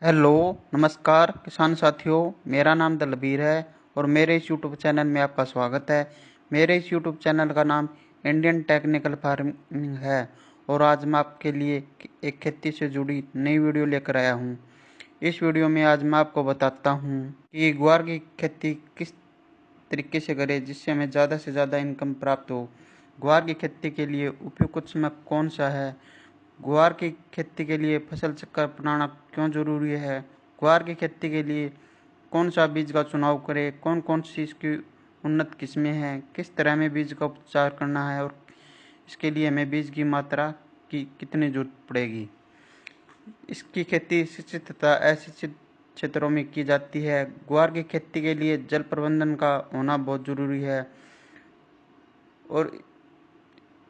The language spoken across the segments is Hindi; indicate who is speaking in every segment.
Speaker 1: हेलो, नमस्कार किसान साथियों। मेरा नाम दलबीर है और मेरे इस यूट्यूब चैनल में आपका स्वागत है। मेरे इस यूट्यूब चैनल का नाम इंडियन टेक्निकल फार्मिंग है और आज मैं आपके लिए एक खेती से जुड़ी नई वीडियो लेकर आया हूं। इस वीडियो में आज मैं आपको बताता हूं कि ग्वार की खेती किस तरीके से करें जिससे हमें ज़्यादा से ज़्यादा इनकम प्राप्त हो। ग्वार की खेती के लिए उपयुक्त समय कौन सा है, ग्वार की खेती के लिए फसल चक्र अपनाना क्यों जरूरी है, ग्वार की खेती के लिए कौन सा बीज का चुनाव करें, कौन कौन सी इसकी उन्नत किस्में हैं, किस तरह में बीज का उपचार करना है और इसके लिए हमें बीज की मात्रा की कितनी जरूरत पड़ेगी। इसकी खेती सिंचित तथा असिंचित क्षेत्रों में की जाती है। ग्वार की खेती के लिए जल प्रबंधन का होना बहुत जरूरी है और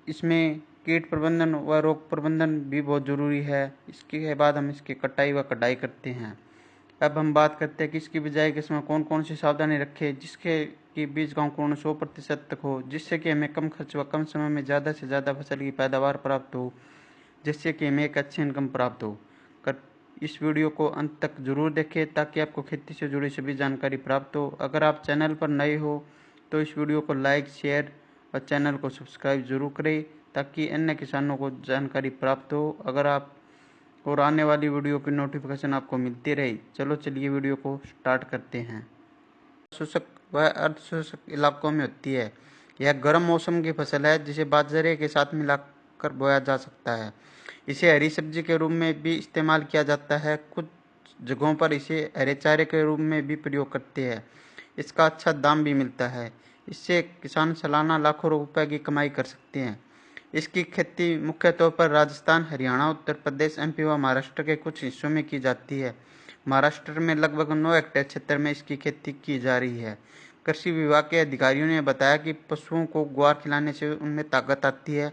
Speaker 1: इसमें कीट प्रबंधन व रोग प्रबंधन भी बहुत ज़रूरी है। इसके बाद हम इसकी कटाई व कटाई करते हैं। अब हम बात करते हैं कि इसकी बिजाई के समय कौन कौन सी सावधानी रखें जिसके कि बीज का अंकुरण 100% तक हो, जिससे कि हमें कम खर्च व कम समय में ज़्यादा से ज़्यादा फसल की पैदावार प्राप्त हो, जिससे कि हमें एक अच्छी इनकम प्राप्त हो। कर इस वीडियो को अंत तक जरूर देखें ताकि आपको खेती से जुड़ी सभी जानकारी प्राप्त हो। अगर आप चैनल पर नए हो तो इस वीडियो को लाइक, शेयर और चैनल को सब्सक्राइब जरूर करें ताकि अन्य किसानों को जानकारी प्राप्त हो अगर आप और आने वाली वीडियो की नोटिफिकेशन आपको मिलती रहे। चलो चलिए वीडियो को स्टार्ट करते हैं। शुष्क व अर्धशुष्क इलाकों में होती है। यह गर्म मौसम की फसल है जिसे बाजरे के साथ मिलाकर बोया जा सकता है। इसे हरी सब्जी के रूप में भी इस्तेमाल किया जाता है। कुछ जगहों पर इसे हरे चारे के रूप में भी प्रयोग करते हैं। इसका अच्छा दाम भी मिलता है। इससे किसान सालाना लाखों रुपए की कमाई कर सकते हैं। इसकी खेती मुख्य तौर पर राजस्थान, हरियाणा, उत्तर प्रदेश, एमपी व महाराष्ट्र के कुछ हिस्सों में की जाती है। महाराष्ट्र में लगभग 9 हेक्टेयर क्षेत्र में इसकी खेती की जा रही है। कृषि विभाग के अधिकारियों ने बताया कि पशुओं को ग्वार खिलाने से उनमें ताकत आती है,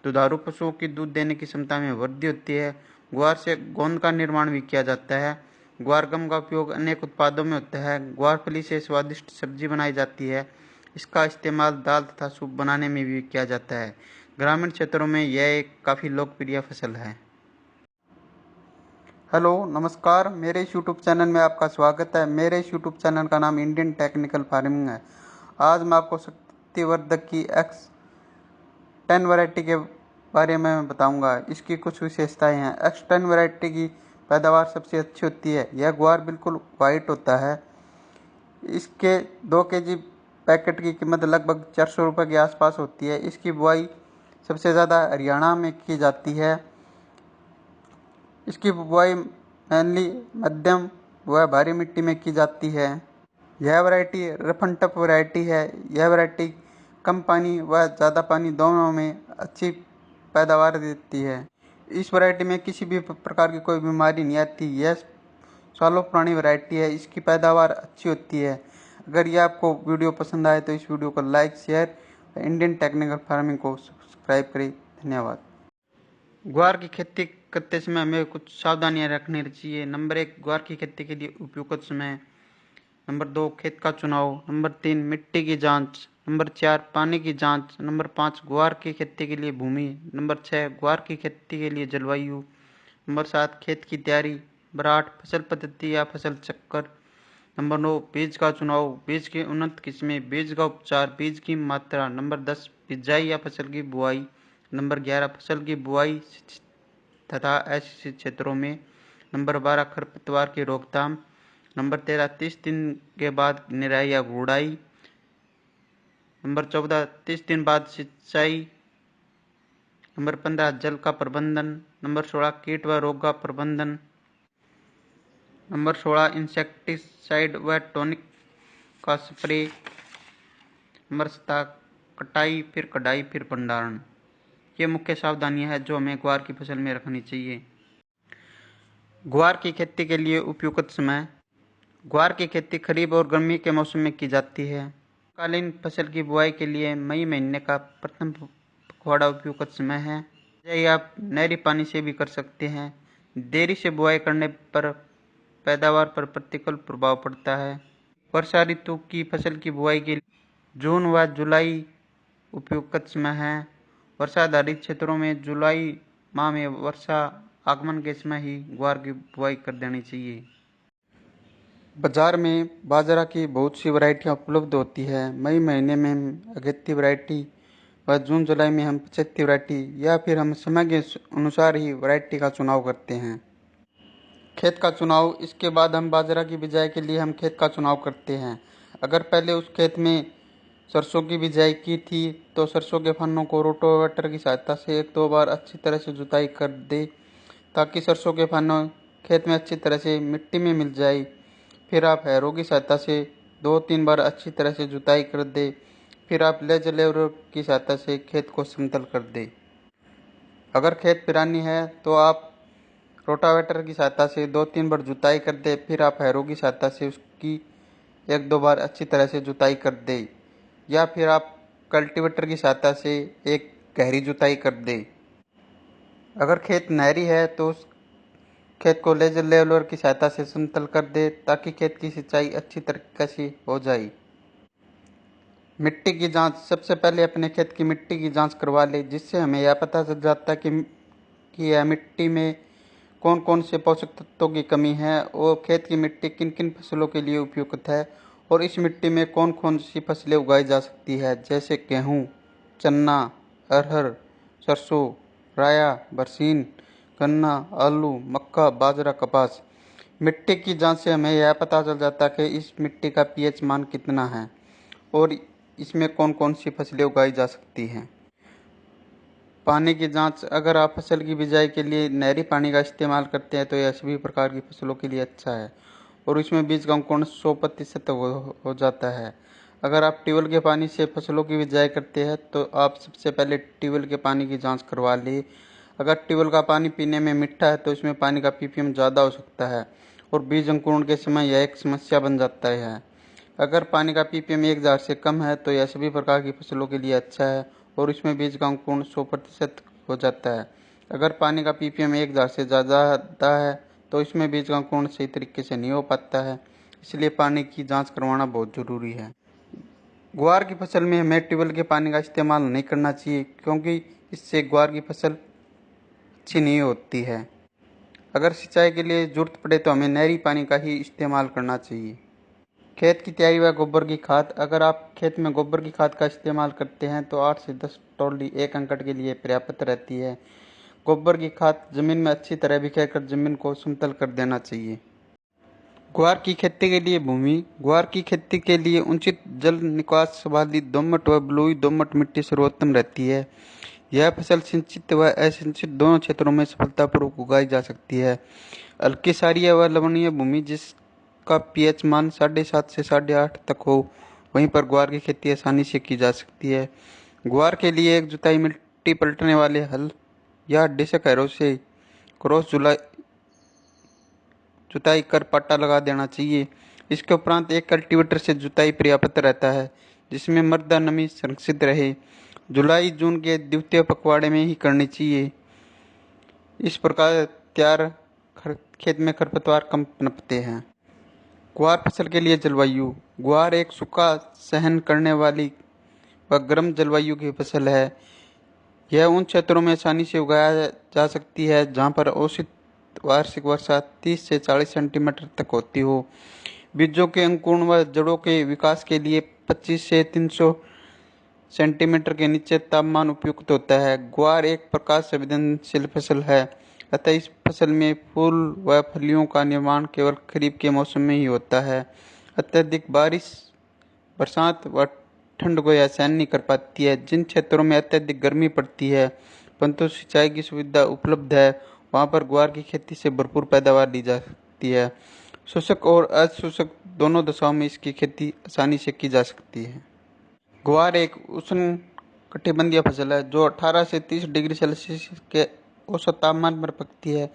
Speaker 1: दुधारू पशुओं की दूध देने की क्षमता में वृद्धि होती है। ग्वार से गोंद का निर्माण भी किया जाता है। ग्वार गम का उपयोग अनेक उत्पादों में होता है। ग्वार फली से स्वादिष्ट सब्जी बनाई जाती है। इसका इस्तेमाल दाल तथा सूप बनाने में भी किया जाता है। ग्रामीण क्षेत्रों में यह एक काफ़ी लोकप्रिय फसल है। हेलो, नमस्कार। मेरे इस यूट्यूब चैनल में आपका स्वागत है। मेरे इस यूट्यूब चैनल का नाम इंडियन टेक्निकल फार्मिंग है। आज मैं आपको शक्तिवर्धक की X10 वैरायटी के बारे में बताऊंगा। इसकी कुछ विशेषताएं हैं। X10 वैरायटी की पैदावार सबसे अच्छी होती है। यह ग्वार बिल्कुल वाइट होता है। इसके 2 केजी पैकेट की कीमत लगभग 400 रुपये के आसपास होती है। इसकी बुआई सबसे ज़्यादा हरियाणा में की जाती है। इसकी बुआई मेनली मध्यम व भारी मिट्टी में की जाती है। यह variety rough and tough variety है। यह वैरायटी कम पानी व ज़्यादा पानी दोनों में अच्छी पैदावार देती है। इस वैरायटी में किसी भी प्रकार की कोई बीमारी नहीं आती। यह सालों पुरानी वैरायटी है। इसकी पैदावार अच्छी होती है। अगर ये आपको वीडियो पसंद आए तो इस वीडियो को like, share, Indian technical farming को सब्सक्राइब करें। धन्यवाद। ग्वार की खेती करते समय हमें कुछ सावधानियां रखनी चाहिए। नंबर 1, ग्वार की खेती के लिए उपयुक्त समय। नंबर 2, खेत का चुनाव। नंबर 3, मिट्टी की जांच। नंबर 4, पानी की जांच। नंबर 5, ग्वार की खेती के लिए भूमि। नंबर 6, ग्वार की खेती के लिए जलवायु। नंबर 7, खेत की तैयारी। नंबर 8, फसल पद्धति या फसल चक्कर। नंबर 9, बीज का चुनाव, बीज की उन्नत किस्में, बीज का उपचार, बीज की मात्रा। नंबर 10, बिजाई या फसल की बुआई। नंबर 11, फसल की बुआई तथा असिंचित क्षेत्रों में। नंबर 12, खरपतवार की रोकथाम। नंबर 13, 30 दिन के बाद निराई या गुड़ाई। नंबर 14, 30 दिन बाद सिंचाई। नंबर 15, जल का प्रबंधन। नंबर 16, कीट व रोग का प्रबंधन। नंबर 16, इंसेक्टिसाइड व टॉनिक का स्प्रे। नंबर 17, कटाई, फिर कटाई, फिर भंडारण। ये मुख्य सावधानियां हैं जो हमें ग्वार की फसल में रखनी चाहिए। ग्वार की खेती के लिए उपयुक्त समय। ग्वार की खेती खरीफ और गर्मी के मौसम में की जाती है। कालीन फसल की बुआई के लिए मई महीने का प्रथम पखवाड़ा उपयुक्त समय है। यही आप नहरी पानी से भी कर सकते हैं। देरी से बुआई करने पर पैदावार पर प्रतिकूल प्रभाव पड़ता है। वर्षा ऋतु की फसल की बुआई के लिए जून व जुलाई उपयुक्त समय है। वर्षा आधारित क्षेत्रों में जुलाई माह में वर्षा आगमन के समय ही ग्वार की बुआई कर देनी चाहिए। बाजार में बाजरा की बहुत सी वैरायटियाँ उपलब्ध होती है। मई महीने में हम अगेती वैरायटी व जून जुलाई में हम 75 वैरायटी या फिर हम समय के अनुसार ही वैरायटी का चुनाव करते हैं। खेत का चुनाव, इसके बाद हम बाजरा की बिजाई के लिए हम खेत का चुनाव करते हैं। अगर पहले उस खेत में सरसों की बिजाई की थी तो सरसों के फन्नों को रोटावेटर की सहायता से 1-2 बार अच्छी तरह से जुताई कर दे ताकि सरसों के फन्नों खेत में अच्छी तरह से मिट्टी में मिल जाए। फिर आप हैरों की सहायता से 2-3 बार अच्छी तरह से जुताई कर दे। फिर आप लेजर लेवलर की सहायता से खेत को समतल कर दे। अगर खेत पिरानी है तो आप रोटावेटर की सहायता से 2-3 बार जुताई कर दे। फिर आप हैरों की सहायता से उसकी 1-2 बार अच्छी तरह से जुताई कर दे या फिर आप कल्टीवेटर की सहायता से एक गहरी जुताई कर दे। अगर खेत नहरी है तो उस खेत को लेजर लेवलर की सहायता से समतल कर दे ताकि खेत की सिंचाई अच्छी तरीके से हो जाए। मिट्टी की जांच, सबसे पहले अपने खेत की मिट्टी की जांच करवा ले, जिससे हमें यह पता चल जाता है कि यह मिट्टी में कौन कौन से पोषक तत्वों की कमी है और खेत की मिट्टी किन किन फसलों के लिए उपयुक्त है और इस मिट्टी में कौन कौन सी फसलें उगाई जा सकती है, जैसे गेहूँ, चना, अरहर, सरसों, राया, बरसीन, गन्ना, आलू, मक्का, बाजरा, कपास। मिट्टी की जांच से हमें यह पता चल जाता है कि इस मिट्टी का पीएच मान कितना है और इसमें कौन कौन सी फसलें उगाई जा सकती हैं। पानी की जांच, अगर आप फसल की बिजाई के लिए नहरी पानी का इस्तेमाल करते हैं तो यह सभी प्रकार की फसलों के लिए अच्छा है और इसमें बीज का अंकुरण 100% हो जाता है। अगर आप ट्यूबवेल के पानी से फसलों की बिजाई करते हैं तो आप सबसे पहले ट्यूबवेल के पानी की जांच करवा लें। अगर ट्यूबवेल का पानी पीने में मीठा है तो इसमें पानी का पीपीएम ज़्यादा हो सकता है और बीज अंकुरण के समय यह एक समस्या बन जाता है। अगर पानी का पीपीएम 1000 से कम है तो यह सभी प्रकार की फसलों के लिए अच्छा है और इसमें बीज का अंकुरण 100% हो जाता है। अगर पानी का पीपीएम 1000 से ज़्यादा है तो इसमें बीज का अंकुरण सही तरीके से नहीं हो पाता है, इसलिए पानी की जांच करवाना बहुत ज़रूरी है। ग्वार की फसल में हमें ट्यूबवेल के पानी का इस्तेमाल नहीं करना चाहिए क्योंकि इससे ग्वार की फसल अच्छी नहीं होती है। अगर सिंचाई के लिए जरूरत पड़े तो हमें नहरी पानी का ही इस्तेमाल करना चाहिए। खेत की तैयारी व गोबर की खाद, अगर आप खेत में गोबर की खाद का इस्तेमाल करते हैं तो 8 से 10 टोली 1 एकड़ के लिए पर्याप्त रहती है। गोबर की खाद जमीन में अच्छी तरह बिखेरकर जमीन को समतल कर देना चाहिए। ग्वार की खेती के लिए भूमि, ग्वार की खेती के लिए उचित जल निकास वाली दोमट व बलुई दोमट मिट्टी सर्वोत्तम रहती है। यह फसल सिंचित व असिंचित दोनों क्षेत्रों में सफलतापूर्वक उगाई जा सकती है। हल्की सारीय व लवणीय भूमि जिसका पीएच मान 7.5 से 8.5 तक हो, वहीं पर ग्वार की खेती आसानी से की जा सकती है। ग्वार के लिए एक जुताई मिट्टी पलटने वाले हल या डिसक हैरो से क्रॉस जुताई कर पट्टा लगा देना चाहिए। इसके उपरांत एक कल्टीवेटर से जुताई पर्याप्त रहता है जिसमें मृदा नमी संरक्षित रहे। जुलाई जून के द्वितीय पखवाड़े में ही करनी चाहिए। इस प्रकार तैयार खेत में खरपतवार कम पनपते हैं। ग्वार फसल के लिए जलवायु, ग्वार एक सूखा सहन करने वाली व गर्म जलवायु की फसल है। यह उन क्षेत्रों में आसानी से उगाया जा सकती है जहाँ पर औसत वार्षिक वर्षा 30 से 40 सेंटीमीटर तक होती हो। बीजों के अंकुरण व जड़ों के विकास के लिए 25 से 300 सेंटीमीटर के नीचे तापमान उपयुक्त होता है। ग्वार एक प्रकाश संवेदनशील फसल है, अतः इस फसल में फूल व फलियों का निर्माण केवल खरीफ के मौसम में ही होता है। अत्यधिक बारिश, बरसात व ठंड को यह सहन नहीं कर पाती है। जिन क्षेत्रों में अत्यधिक गर्मी पड़ती है परंतु सिंचाई की सुविधा उपलब्ध है, वहाँ पर ग्वार की खेती से भरपूर पैदावार ली जा सकती है। शुष्क और अशुष्क दोनों दशाओं में इसकी खेती आसानी से की जा सकती है। ग्वार एक उष्ण कटिबंधीय फसल है जो 18 से 30 डिग्री सेल्सियस के औसत तापमान पर पकती है।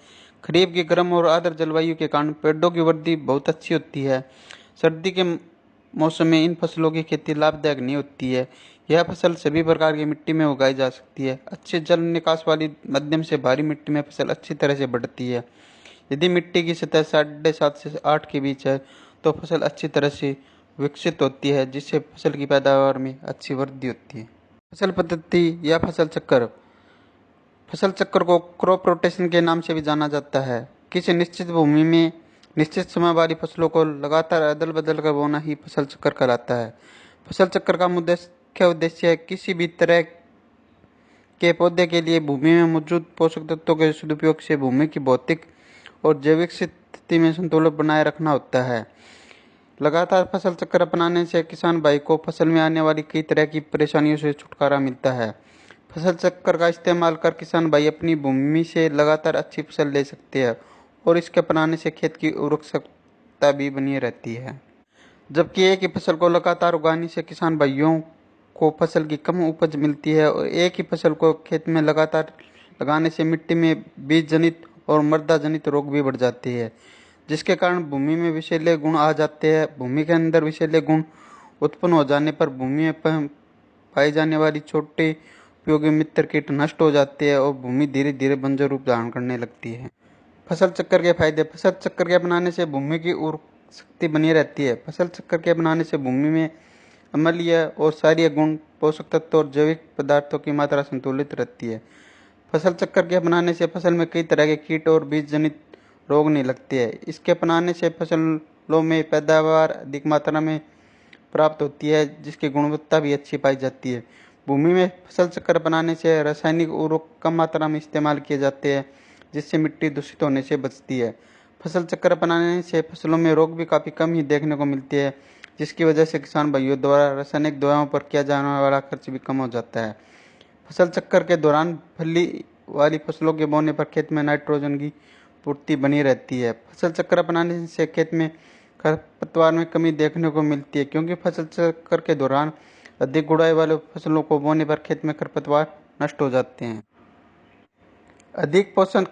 Speaker 1: खरीफ की गर्म और आर्द्र जलवायु के कारण पेड़ों की वृद्धि बहुत अच्छी होती है। सर्दी के मौसम में इन फसलों की खेती लाभदायक नहीं होती है। यह फसल सभी प्रकार की मिट्टी में उगाई जा सकती है। अच्छे जल निकास वाली मध्यम से भारी मिट्टी में फसल अच्छी तरह से बढ़ती है। यदि मिट्टी की सतह 7.5 से 8 के बीच है तो फसल अच्छी तरह से विकसित होती है जिससे फसल की पैदावार में अच्छी वृद्धि होती है। फसल पद्धति या फसल चक्र, फसल चक्र को क्रॉप रोटेशन के नाम से भी जाना जाता है। किसी निश्चित भूमि में निश्चित समय वाली फसलों को लगातार अदल बदल कर बोना ही फसल चक्र कहलाता है। फसल चक्र का मुख्य उद्देश्य है किसी भी तरह के पौधे के लिए भूमि में मौजूद पोषक तत्वों के सदुपयोग से भूमि की भौतिक और जैविक स्थिति में संतुलन बनाए रखना होता है। लगातार फसल चक्र अपनाने से किसान भाई को फसल में आने वाली कई तरह की परेशानियों से छुटकारा मिलता है। फसल चक्र का इस्तेमाल कर किसान भाई अपनी भूमि से लगातार अच्छी फसल ले सकते हैं और इसके अपनाने से खेत की उर्वरकता भी बनी रहती है। जबकि एक ही फसल को लगातार उगाने से किसान भाइयों को फसल की कम उपज मिलती है और एक ही फसल को खेत में लगातार लगाने से मिट्टी में बीज जनित और मृदा जनित रोग भी बढ़ जाते हैं, जिसके कारण भूमि में विषैले गुण आ जाते हैं। भूमि के अंदर विषैले गुण उत्पन्न हो जाने पर भूमि में पाई जाने वाली छोटे उपयोगी मित्र कीट नष्ट हो जाते हैं और भूमि धीरे धीरे बंजर रूप धारण करने लगती है। फसल चक्र के फायदे। फसल चक्र के अपनाने से भूमि की उर्वरक शक्ति बनी रहती है। फसल चक्र के अपनाने से भूमि में अम्लीय और क्षारीय गुण, पोषक तत्व और जैविक पदार्थों की मात्रा संतुलित रहती है। फसल चक्र के अपनाने से फसल में कई तरह के कीट और बीज जनित रोग नहीं लगते हैं। इसके अपनाने से फसलों में पैदावार अधिक मात्रा में प्राप्त होती है, जिसकी गुणवत्ता भी अच्छी पाई जाती है। भूमि में फसल चक्र अपनाने से रासायनिक उर्वरक कम मात्रा में इस्तेमाल किए जाते हैं, जिससे मिट्टी दूषित होने से बचती है। फसल चक्र अपनाने से फसलों में रोग भी काफ़ी कम ही देखने को मिलती है, जिसकी वजह से किसान भाइयों द्वारा रासायनिक दवाओं पर किया जाने वाला खर्च भी कम हो जाता है। फसल चक्र के दौरान फली वाली फसलों के बोने पर खेत में नाइट्रोजन की पूर्ति बनी रहती है। फसल चक्र अपनाने से खेत में खरपतवार में कमी देखने को मिलती है, क्योंकि फसल चक्र के दौरान अधिक गुड़ाई वाले फसलों को बोने पर खेत में खरपतवार नष्ट हो जाते हैं। अधिक पोषण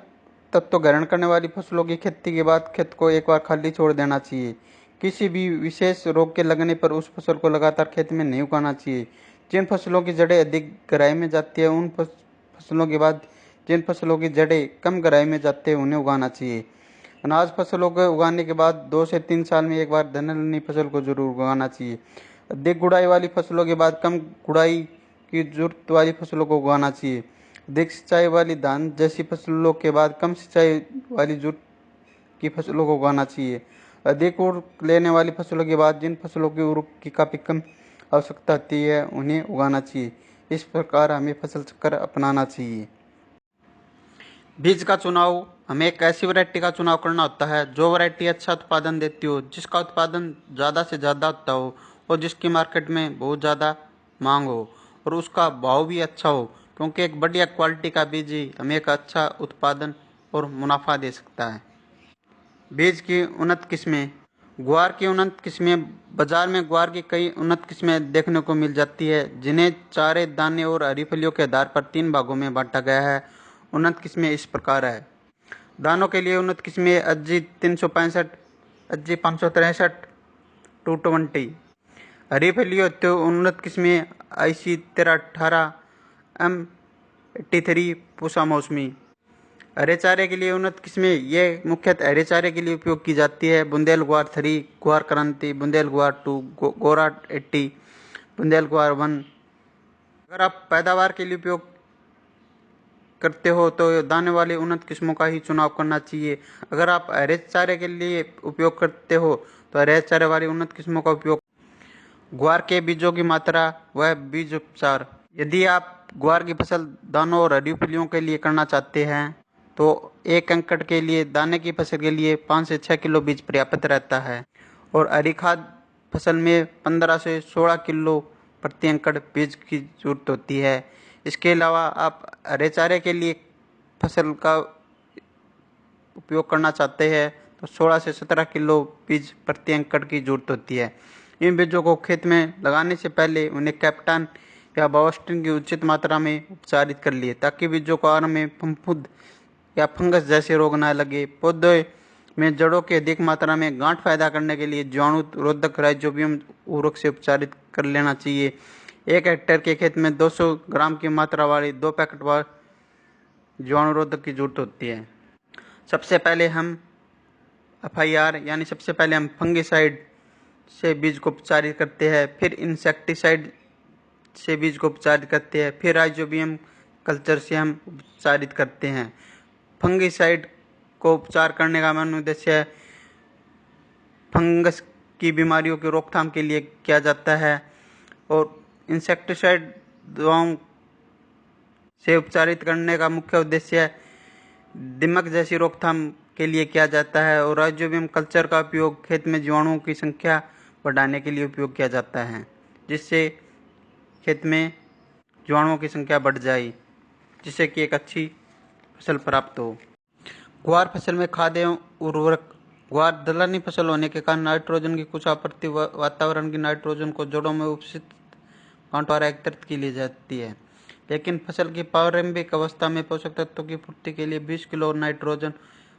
Speaker 1: तत्व ग्रहण करने वाली फसलों की खेती के बाद खेत को एक बार खाली छोड़ देना चाहिए। किसी भी विशेष रोग के लगने पर उस फसल को लगातार खेत में नहीं उगाना चाहिए। जिन फसलों की जड़ें अधिक गहराई में जाती है उन फसलों के बाद जिन फसलों की जड़ें कम गहराई में जाती है उन्हें उगाना चाहिए। अनाज फसलों को उगाने के बाद 2 से 3 साल में एक बार दलहनी फसल को जरूर उगाना चाहिए। अधिक गुड़ाई वाली फसलों के बाद कम गुड़ाई की जरूरत वाली फसलों को उगाना चाहिए। अधिक सिंचाई वाली धान जैसी फसलों के बाद कम सिंचाई वाली जरूरत की फसलों को उगाना चाहिए। अधिक उर्वरक लेने वाली फसलों के बाद जिन फसलों की उर्वरक की काफ़ी कम आवश्यकता होती है उन्हें उगाना चाहिए। इस प्रकार हमें फसल चक्र अपनाना चाहिए। बीज का चुनाव। हमें एक ऐसी वैरायटी का चुनाव करना होता है जो वैरायटी अच्छा उत्पादन देती हो, जिसका उत्पादन ज़्यादा से ज़्यादा होता हो और जिसकी मार्केट में बहुत ज़्यादा मांग हो और उसका भाव भी अच्छा हो, क्योंकि एक बढ़िया क्वालिटी का बीज ही हमें एक अच्छा उत्पादन और मुनाफा दे सकता है। बीज की उन्नत किस्में। ग्वार की उन्नत किस्में। बाजार में ग्वार की कई उन्नत किस्में देखने को मिल जाती है, जिन्हें चारे, दाने और हरी फलियों के आधार पर 3 भागों में बांटा गया है। उन्नत किस्में इस प्रकार है। दानों के लिए उन्नत किस्में अज्जी 365, अज्जी 563, 220। हरी फलियों हेतु उन्नत किस्में IC 1318, M83, पूसा मौसमी। हरे चारे के लिए उन्नत किस्में ये मुख्यतः हरे चारे के लिए उपयोग की जाती है। बुंदेल ग्वार 3, ग्वार क्रांति, बुंदेल ग्वार 2, गोरा 80, बुंदेल ग्वार 1। अगर आप पैदावार के लिए उपयोग करते हो तो दाने वाली उन्नत किस्मों का ही चुनाव करना चाहिए। अगर आप हरे चारे के लिए उपयोग करते हो तो हरे चारे वाली उन्नत किस्मों का उपयोग। ग्वार के बीजों की मात्रा व बीज उपचार। यदि आप ग्वार की फसल दानों और हरी फलियों के लिए करना चाहते हैं तो 1 एकड़ के लिए दाने की फसल के लिए 5 से 6 किलो बीज पर्याप्त रहता है और हरी खाद फसल में 15 से 16 किलो प्रति एकड़ बीज की जरूरत होती है। इसके अलावा आप हरे चारे के लिए फसल का उपयोग करना चाहते हैं तो 16 से 17 किलो बीज प्रति एकड़ की जरूरत होती है। इन बीजों को खेत में लगाने से पहले उन्हें कैप्टन या बायोस्टिन की उचित मात्रा में उपचारित कर लिए, ताकि बीजों को आरंभ में फफूंद या फंगस जैसे रोग न लगे। पौधे में जड़ों की अधिक मात्रा में गांठ पैदा करने के लिए जीवाणु रोधक राइजोबियम उर्वरक से उपचारित कर लेना चाहिए। 1 हेक्टेयर के खेत में 200 ग्राम की मात्रा वाली 2 पैकेट वार जीवाणु रोधक की जरूरत होती है। सबसे पहले हम FIR यानी सबसे पहले हम फंगिसाइड से बीज को उपचारित करते हैं, फिर इंसेक्टिसाइड से बीज को उपचारित करते हैं, फिर राइजोबियम कल्चर से हम उपचारित करते हैं। फंगिसाइड को उपचार करने का मुख्य उद्देश्य है फंगस की बीमारियों की रोकथाम के लिए किया जाता है और इंसेक्टिसाइड दवाओं से उपचारित करने का मुख्य उद्देश्य दीमक जैसी रोकथाम के लिए किया जाता है और राइजोबियम कल्चर का उपयोग खेत में जीवाणुओं की संख्या बढ़ाने के लिए उपयोग किया जाता है, जिससे खेत में जीवाणुओं की संख्या बढ़ जाए, जिससे कि एक अच्छी फसल प्राप्त हो। ग्वार फसल में खाद एवं उर्वरक। ग्वार दलहनी फसल होने के कारण नाइट्रोजन की कुछ आपूर्ति वातावरण की नाइट्रोजन को जड़ों में उपस्थित कांटों द्वारा एकत्रित की ली जाती है, लेकिन फसल की प्रारंभिक अवस्था में पोषक तत्वों की पूर्ति के लिए 20 किलो नाइट्रोजन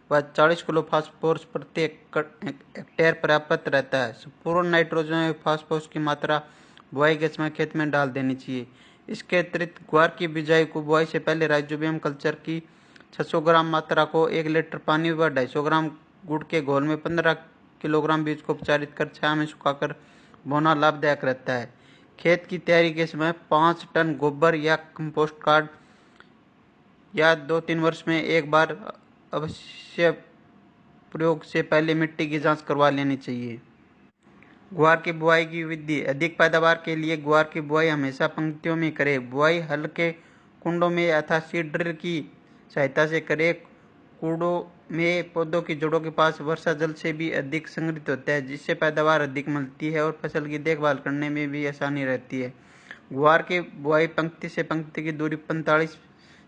Speaker 1: व 40 किलो फास्फोरस प्रति हेक्टेयर पर्याप्त रहता है। संपूर्ण नाइट्रोजन और फास्फोरस की मात्रा बुआई के समय खेत में डाल देनी चाहिए। इसके अतिरिक्त ग्वार की बिजाई को बुआई से पहले राइजोबियम कल्चर की 600 ग्राम मात्रा को 1 लीटर पानी व 250 ग्राम गुड़ के घोल में 15 किलोग्राम बीज को उपचारित कर छाया में सुखाकर बोना लाभदायक रहता है। खेत की तैयारी के समय 5 टन गोबर या कंपोस्ट खाद या 2-3 वर्ष में एक बार अवश्य प्रयोग से पहले मिट्टी की जांच करवा लेनी चाहिए। ग्वार की बुआई की विधि। अधिक पैदावार के लिए ग्वार की बुआई हमेशा पंक्तियों में करें। बुआई हल्के कुंडों में अथवा सीड ड्रिल की सहायता से करें। कुंडों में पौधों की जड़ों के पास वर्षा जल से भी अधिक संग्रहित होता है, जिससे पैदावार अधिक मिलती है और फसल की देखभाल करने में भी आसानी रहती है। ग्वार की बुआई पंक्ति से पंक्ति की दूरी 45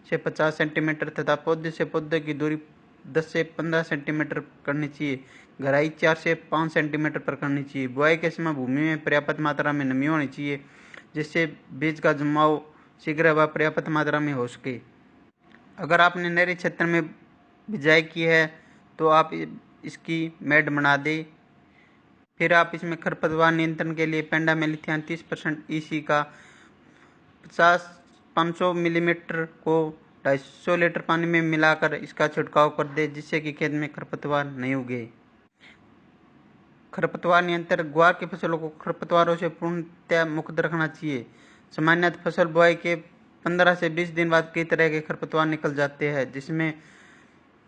Speaker 1: से 50 सेंटीमीटर तथा पौधे से पौधे की दूरी 10 से 15 सेंटीमीटर करनी चाहिए। गहराई 4 से 5 सेंटीमीटर पर करनी चाहिए। बुआई के समय भूमि में पर्याप्त मात्रा में नमी होनी चाहिए, जिससे बीज का जमाव शीघ्र व पर्याप्त मात्रा में हो सके। अगर आपने नहरी क्षेत्र में बिजाई की है तो आप इसकी मेड बना दें। फिर आप इसमें खरपतवार नियंत्रण के लिए पेंडामेलिथियान 30% EC का 500 मिलीमीटर को 250 लीटर पानी में मिलाकर इसका छिड़काव कर दे, जिससे कि खेत में खरपतवार नहीं उगे। खरपतवार नियंत्रण। ग्वार की फसलों को खरपतवारों से पूर्णतः मुक्त रखना चाहिए। सामान्यतः फसल बुआई के 15 से 20 दिन बाद कई तरह के खरपतवार निकल जाते हैं, जिसमें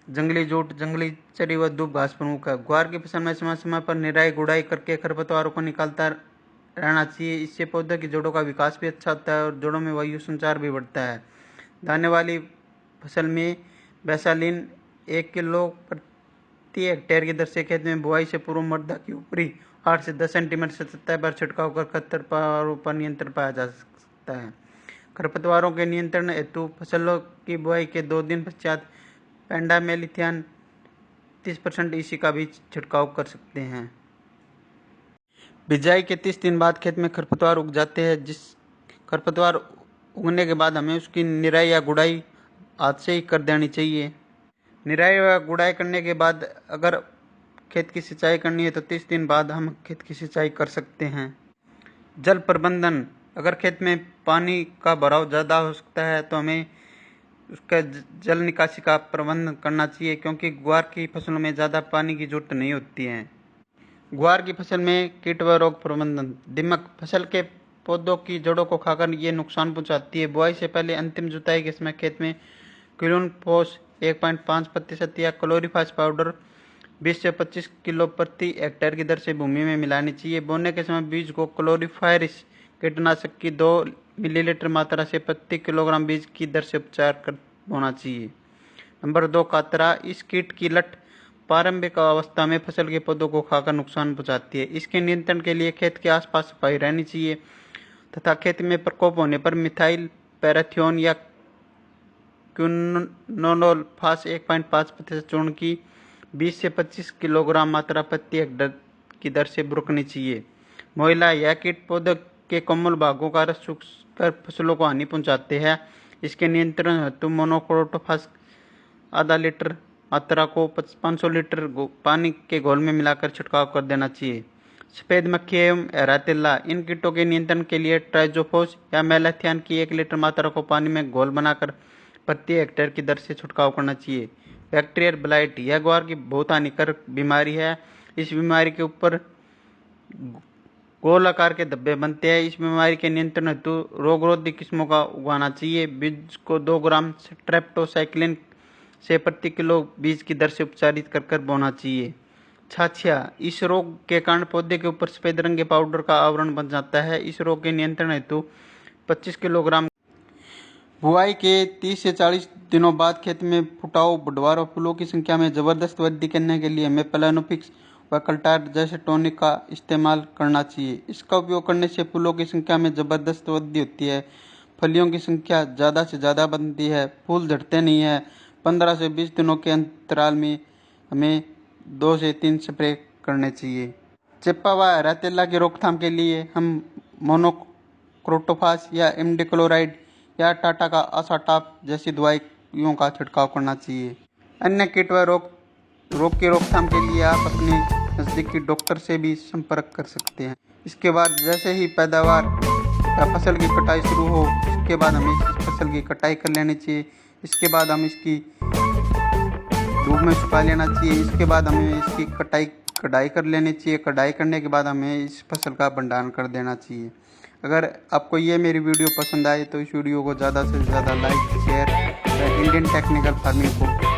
Speaker 1: जंगली जूट, जंगली चरी व दूब घास प्रमुख है। ग्वार की फसल में समय समय पर निराई गुड़ाई करके खरपतवारों को निकालता रहना चाहिए। इससे पौधे की जड़ों का विकास भी अच्छा होता है और जड़ों में वायु संचार भी बढ़ता है। दाने वाली फसल में बैसालीन 1 किलो प्रति हेक्टेयर की दर से खेत में बुआई से पूर्व मृदा की ऊपरी 8 से 10 सेंटीमीटर से सतह पर छिड़काव कर खरपतवारों पर नियंत्रण पाया जा सकता है। खरपतवारों के नियंत्रण हेतु फसलों की बुआई के 2 दिन पश्चात पेंडामेलिथियान 30% EC का भी छिड़काव कर सकते हैं। बिजाई के 30 दिन बाद खेत में खरपतवार उग जाते हैं। जिस खरपतवार उगने के बाद हमें उसकी निराई या गुड़ाई हाथ से ही कर देनी चाहिए। निराई या गुड़ाई करने के बाद अगर खेत की सिंचाई करनी है तो 30 दिन बाद हम खेत की सिंचाई कर सकते हैं। जल प्रबंधन। अगर खेत में पानी का भराव ज़्यादा हो सकता है तो हमें उसका जल निकासी का प्रबंध करना चाहिए, क्योंकि ग्वार की फसलों में ज़्यादा पानी की जरूरत नहीं होती है। ग्वार की फसल में कीट व रोग प्रबंधन। दीमक फसल के पौधों की जड़ों को खाकर ये नुकसान पहुंचाती है। बुआई से पहले अंतिम जुताई के समय खेत में क्लोरोफोस 1.5% या क्लोरीफास पाउडर 20 से 25 किलो प्रति हेक्टेयर की दर से भूमि में मिलानी चाहिए। बोने के समय बीज को क्लोरीफायरिस कीटनाशक की 2 मिलीलीटर मात्रा से प्रति किलोग्राम बीज की दर से उपचार कर बोना चाहिए। नंबर 2, कातरा। इस कीट की लट प्रारंभिक अवस्था में फसल के पौधों को खाकर नुकसान पहुंचाती है। इसके नियंत्रण के लिए खेत के आसपास सफाई रहनी चाहिए तथा खेत में प्रकोप होने पर मिथाइल पैराथियोन या क्विनोलोफास 1.5% चूर्ण की 20 से 25 किलोग्राम मात्रा प्रति हेक्टेयर की दर से बुरकनी चाहिए। मोइला। यह कीट पौधे के कोमल भागों का रस चूसकर फसलों को हानि पहुंचाते हैं। इसके नियंत्रण हेतु मोनोक्रोटोफास आधा लीटर मात्रा को 500 लीटर पानी के घोल में मिलाकर छिड़काव कर देना चाहिए। सफेद मक्खी एवं हरा तिल्ला। इन कीटों के नियंत्रण के लिए ट्राइजोफोस या मेलाथियान की 1 लीटर मात्रा को पानी में घोल बनाकर प्रति हेक्टेयर की दर से छिड़काव करना चाहिए। Bacterial blight. यह ग्वार की बहुत हानिकारक बीमारी है। इस बीमारी के ऊपर गोल आकार के धब्बे बनते हैं। इस बीमारी के नियंत्रण हेतु रोगरोधी किस्मों का उगाना चाहिए। बीज को 2 ग्राम स्ट्रेप्टोसाइक्लिन से प्रति किलो बीज की दर से उपचारित कर बोना चाहिए। छाछिया, इस रोग के कारण पौधे के ऊपर सफेद रंग के पाउडर का आवरण बन जाता है। इस रोग के नियंत्रण हेतु 25 किलोग्राम बुआई के 30 से 40 दिनों बाद खेत में फुटाव बुढ़वा और फूलों की संख्या में जबरदस्त वृद्धि करने के लिए हमें प्लानोफिक्स व कल्टार जैसे टॉनिक का इस्तेमाल करना चाहिए। इसका उपयोग करने से फूलों की संख्या में जबरदस्त वृद्धि होती है, फलियों की संख्या ज़्यादा से ज़्यादा बनती है, फूल झड़ते नहीं है। 15 से 20 दिनों के अंतराल में हमें 2 से 3 स्प्रे करने चाहिए। चिप्पा व हरा तेला की रोकथाम के लिए हम मोनोक्रोटोफास या इमिडाक्लोप्रिड या टाटा का असाटाप जैसी दवाइयों का छिड़काव करना चाहिए। अन्य कीट व रोग की रोकथाम के लिए आप अपने नज़दीकी डॉक्टर से भी संपर्क कर सकते हैं। इसके बाद जैसे ही पैदावार या फसल की कटाई शुरू हो, इसके बाद हमें इस फसल की कटाई कर लेनी चाहिए। इसके बाद हम इसकी धूप में सुखा लेना चाहिए। इसके बाद हमें इसकी कटाई कर लेनी चाहिए। कटाई करने के बाद हमें इस फसल का भंडारण कर देना चाहिए। अगर आपको ये मेरी वीडियो पसंद आए तो इस वीडियो को ज़्यादा से ज़्यादा like, share, Indian technical farming को